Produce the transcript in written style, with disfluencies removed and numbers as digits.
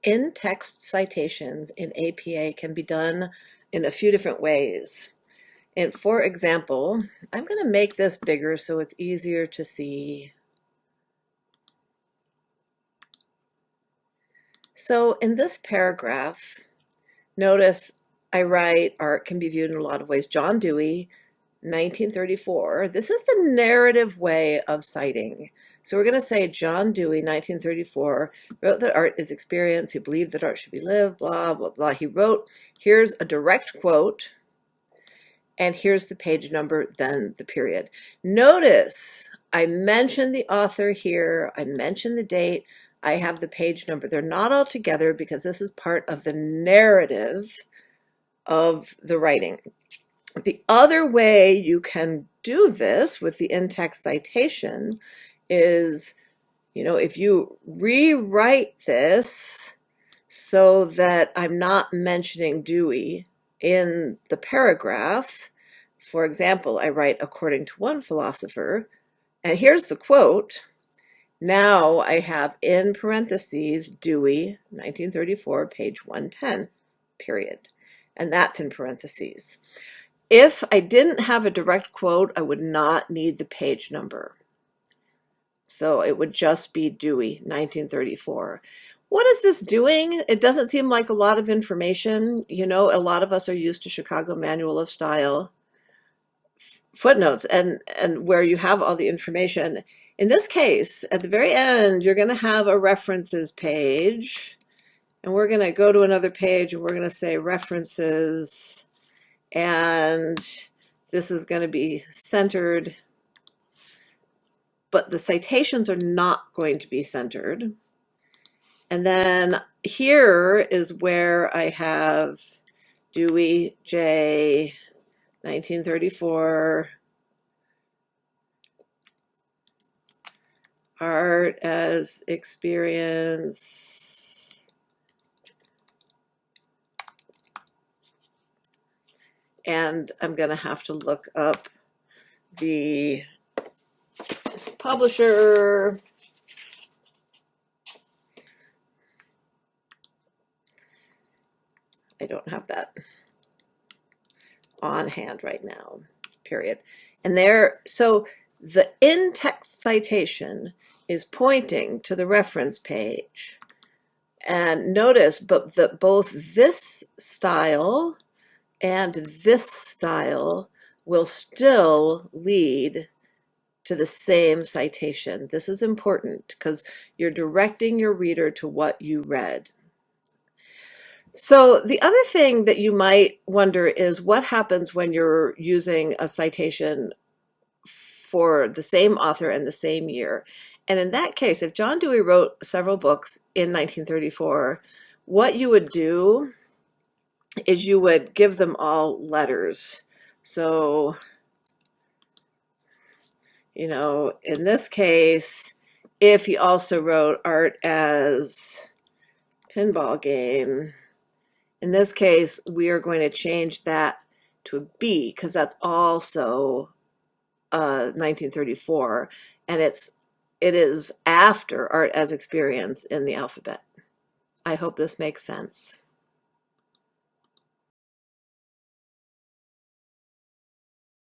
In-text citations in APA can be done in a few different ways. And for example, I'm going to make this bigger so it's easier to see. So in this paragraph, notice I write art can be viewed in a lot of ways. John Dewey, 1934. This is the narrative way of citing. So we're going to say John Dewey, 1934, wrote that art is experience. He believed that art should be lived, blah, blah, blah. He wrote, here's a direct quote, and here's the page number, then the period. Notice I mentioned the author here. I mentioned the date. I have the page number. They're not all together because this is part of the narrative of the writing. The other way you can do this with the in-text citation is, if you rewrite this so that I'm not mentioning Dewey in the paragraph. For example, I write according to one philosopher, and here's the quote. Now I have in parentheses Dewey, 1934, page 110, period. And that's in parentheses. If I didn't have a direct quote, I would not need the page number. So it would just be Dewey, 1934. What is this doing? It doesn't seem like a lot of information. A lot of us are used to Chicago Manual of Style footnotes and where you have all the information. In this case, at the very end, you're going to have a references page. And we're going to go to another page and we're going to say references. And this is going to be centered, but the citations are not going to be centered. And then here is where I have Dewey, J, 1934, art as experience. And I'm going to have to look up the publisher. I don't have that on hand right now, period. And so the in-text citation is pointing to the reference page. And notice that both this style and this style will still lead to the same citation. This is important because you're directing your reader to what you read. So the other thing that you might wonder is what happens when you're using a citation for the same author and the same year. And in that case, if John Dewey wrote several books in 1934, what you would do is you would give them all letters. So, in this case, if he also wrote art as pinball game, in this case, we are going to change that to a B because that's also 1934, and it is after art as experience in the alphabet. I hope this makes sense.